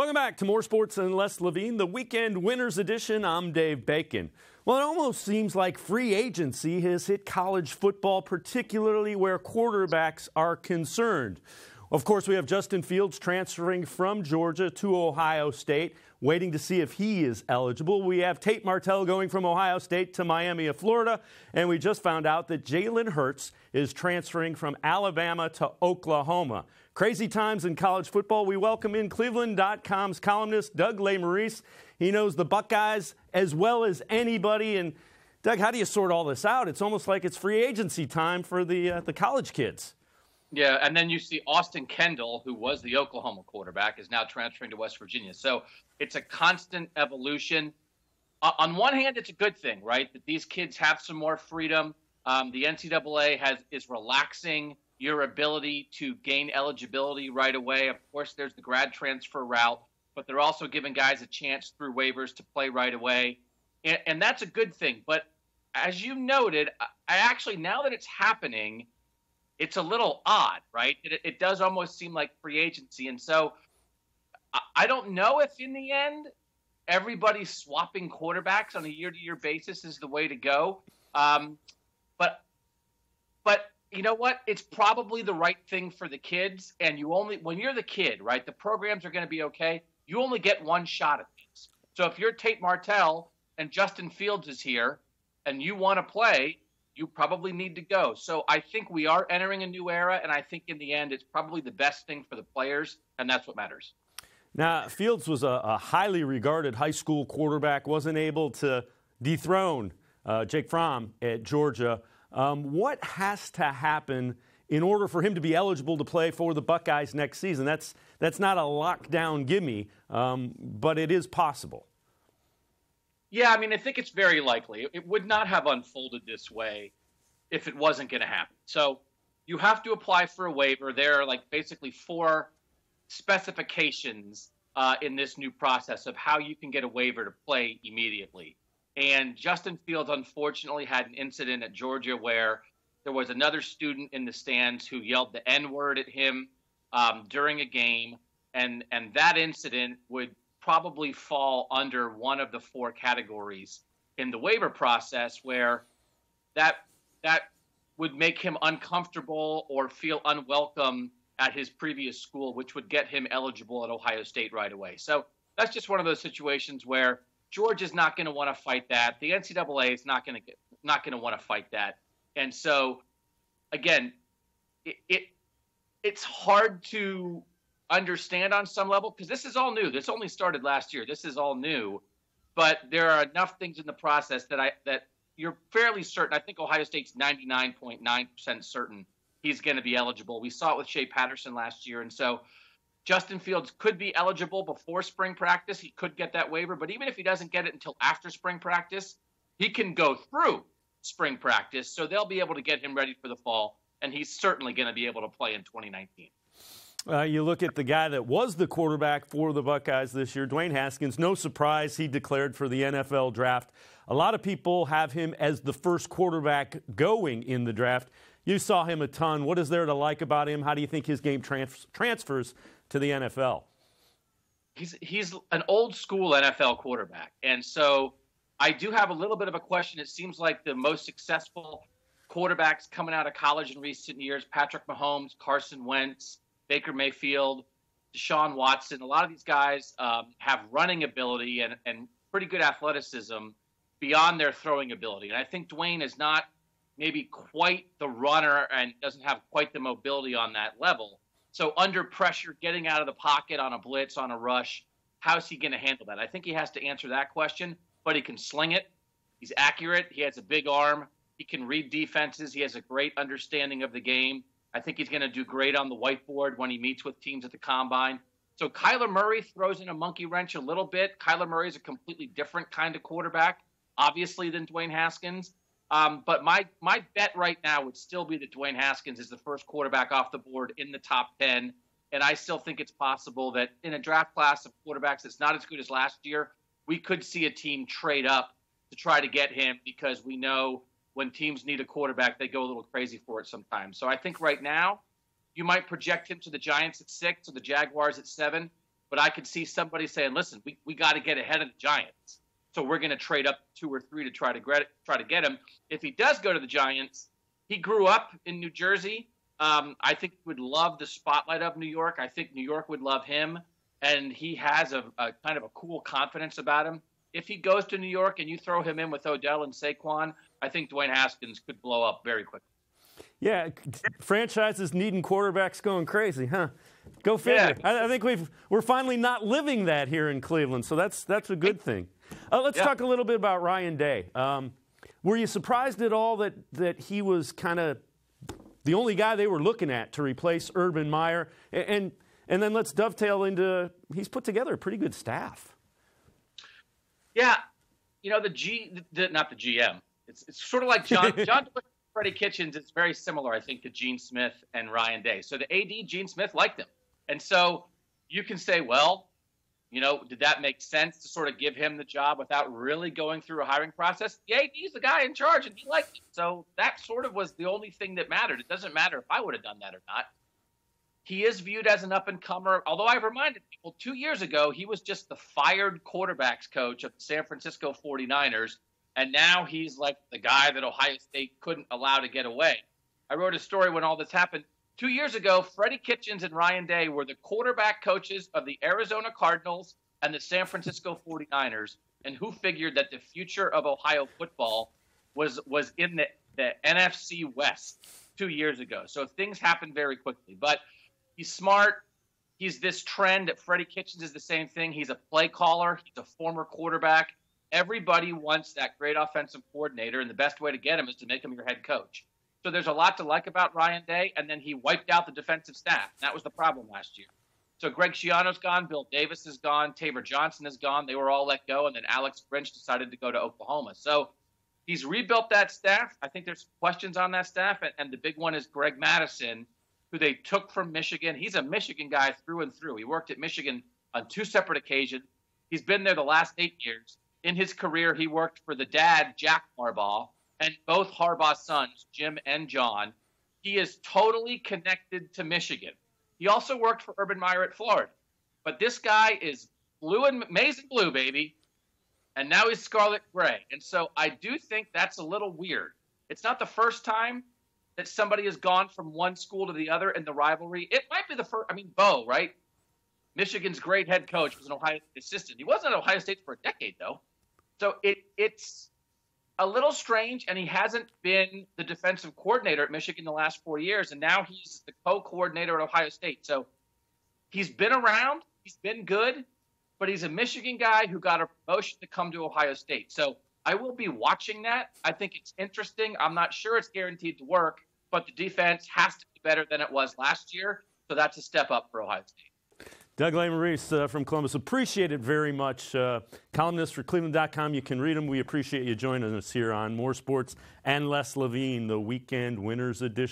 Welcome back to more Sports and Les Levine, the Weekend Winners Edition. I'm Dave Bacon. Well, it almost seems like free agency has hit college football, particularly where quarterbacks are concerned. Of course, we have Justin Fields transferring from Georgia to Ohio State, waiting to see if he is eligible. We have Tate Martell going from Ohio State to Miami of Florida, and we just found out that Jalen Hurts is transferring from Alabama to Oklahoma. Crazy times in college football. We welcome in cleveland.com's columnist Doug Lesmerises. He knows the Buckeyes as well as anybody. And Doug, how do you sort all this out? It's almost like it's free agency time for the college kids. Yeah, and then you see Austin Kendall, who was the Oklahoma quarterback, is now transferring to West Virginia. So it's a constant evolution. On one hand, it's a good thing, right, that these kids have some more freedom. The NCAA is relaxing your ability to gain eligibility right away. Of course, there's the grad transfer route, but they're also giving guys a chance through waivers to play right away. And that's a good thing. But as you noted, I actually, now that it's happening, it's a little odd, right? It does almost seem like free agency. And so I don't know if in the end everybody swapping quarterbacks on a year-to-year basis is the way to go. But you know what? It's probably the right thing for the kids. And when you're the kid, right, the programs are going to be okay. You only get one shot at these. So if you're Tate Martell and Justin Fields is here and you want to play, you probably need to go. So I think we are entering a new era, and I think in the end it's probably the best thing for the players, and that's what matters. Now, Fields was a highly regarded high school quarterback, wasn't able to dethrone Jake Fromm at Georgia. What has to happen in order for him to be eligible to play for the Buckeyes next season? That's not a lockdown gimme, but it is possible. Yeah, I mean, I think it's very likely. It would not have unfolded this way if it wasn't going to happen. So you have to apply for a waiver. There are like basically 4 specifications in this new process of how you can get a waiver to play immediately. And Justin Fields, unfortunately, had an incident at Georgia where there was another student in the stands who yelled the N-word at him during a game. And that incident would probably fall under one of the 4 categories in the waiver process where that would make him uncomfortable or feel unwelcome at his previous school, which would get him eligible at Ohio State right away. So that's just one of those situations where Georgia's not going to want to fight that. The NCAA is not going to want to fight that. And so, again, it's hard to understand on some level because this is all new. This only started last year. This is all new, but there are enough things in the process that you're fairly certain. I think Ohio State's 99.9% certain he's going to be eligible. We saw it with Shea Patterson last year, and so Justin Fields could be eligible before spring practice. He could get that waiver, but even if he doesn't get it until after spring practice, he can go through spring practice, so they'll be able to get him ready for the fall, and he's certainly going to be able to play in 2019. You look at the guy that was the quarterback for the Buckeyes this year, Dwayne Haskins. No surprise he declared for the NFL draft. A lot of people have him as the first quarterback going in the draft. You saw him a ton. What is there to like about him? How do you think his game transfers to the NFL? He's an old school NFL quarterback. And so I do have a little bit of a question. It seems like the most successful quarterbacks coming out of college in recent years, Patrick Mahomes, Carson Wentz, Baker Mayfield, Deshaun Watson, a lot of these guys have running ability and pretty good athleticism beyond their throwing ability. And I think Dwayne is not maybe quite the runner and doesn't have quite the mobility on that level. So under pressure, getting out of the pocket on a blitz, on a rush, how's he going to handle that? I think he has to answer that question, but he can sling it. He's accurate. He has a big arm. He can read defenses. He has a great understanding of the game. I think he's going to do great on the whiteboard when he meets with teams at the Combine. So Kyler Murray throws in a monkey wrench a little bit. Kyler Murray is a completely different kind of quarterback, obviously, than Dwayne Haskins. But my bet right now would still be that Dwayne Haskins is the first quarterback off the board in the top 10. And I still think it's possible that in a draft class of quarterbacks that's not as good as last year, we could see a team trade up to try to get him because we know when teams need a quarterback, they go a little crazy for it sometimes. So I think right now you might project him to the Giants at 6 or the Jaguars at 7. but I could see somebody saying, listen, we got to get ahead of the Giants. So we're going to trade up 2 or 3 to try to get him. If he does go to the Giants, he grew up in New Jersey. I think he would love the spotlight of New York. I think New York would love him, and he has a kind of a cool confidence about him. If he goes to New York and you throw him in with Odell and Saquon, I think Dwayne Haskins could blow up very quickly. Yeah, franchises needing quarterbacks going crazy, huh? Go figure. Yeah. I think we're finally not living that here in Cleveland, so that's a good thing. Let's talk a little bit about Ryan Day. Were you surprised at all that he was kind of the only guy they were looking at to replace Urban Meyer? And then let's dovetail into he's put together a pretty good staff. Yeah, you know not the GM. It's sort of like John Freddie Kitchens. It's very similar, I think, to Gene Smith and Ryan Day. So the AD, Gene Smith, liked him, and so you can say, well, did that make sense to sort of give him the job without really going through a hiring process? The AD's the guy in charge, and he liked it. So that sort of was the only thing that mattered. It doesn't matter if I would have done that or not. He is viewed as an up-and-comer, although I've reminded people 2 years ago he was just the fired quarterbacks coach of the San Francisco 49ers, and now he's like the guy that Ohio State couldn't allow to get away. I wrote a story when all this happened. 2 years ago, Freddie Kitchens and Ryan Day were the quarterback coaches of the Arizona Cardinals and the San Francisco 49ers, and who figured that the future of Ohio football was in the NFC West 2 years ago. So things happen very quickly. But he's smart. He's this trend. Freddie Kitchens is the same thing. He's a play caller. He's a former quarterback. Everybody wants that great offensive coordinator, and the best way to get him is to make him your head coach. So there's a lot to like about Ryan Day, and then he wiped out the defensive staff. That was the problem last year. So Greg Schiano's gone, Bill Davis is gone, Tabor Johnson is gone. They were all let go, and then Alex Grinch decided to go to Oklahoma. So he's rebuilt that staff. I think there's questions on that staff, and the big one is Greg Madison, who they took from Michigan. He's a Michigan guy through and through. He worked at Michigan on 2 separate occasions. He's been there the last 8 years. In his career, he worked for the dad, Jack Harbaugh, and both Harbaugh's sons, Jim and John. He is totally connected to Michigan. He also worked for Urban Meyer at Florida. But this guy is blue and maize and blue, baby, and now he's scarlet gray. And so I do think that's a little weird. It's not the first time that somebody has gone from one school to the other in the rivalry. It might be the first. I mean, Bo, right? Michigan's great head coach was an Ohio State assistant. He wasn't at Ohio State for a decade, though. So it's a little strange, and he hasn't been the defensive coordinator at Michigan the last 4 years, and now he's the co-coordinator at Ohio State. So he's been around, he's been good, but he's a Michigan guy who got a promotion to come to Ohio State. So I will be watching that. I think it's interesting. I'm not sure it's guaranteed to work, but the defense has to be better than it was last year, so that's a step up for Ohio State. Doug Lesmerises from Columbus. Appreciate it very much. Columnist for cleveland.com. You can read them. We appreciate you joining us here on More Sports and Les Levine, the Weekend Winners Edition.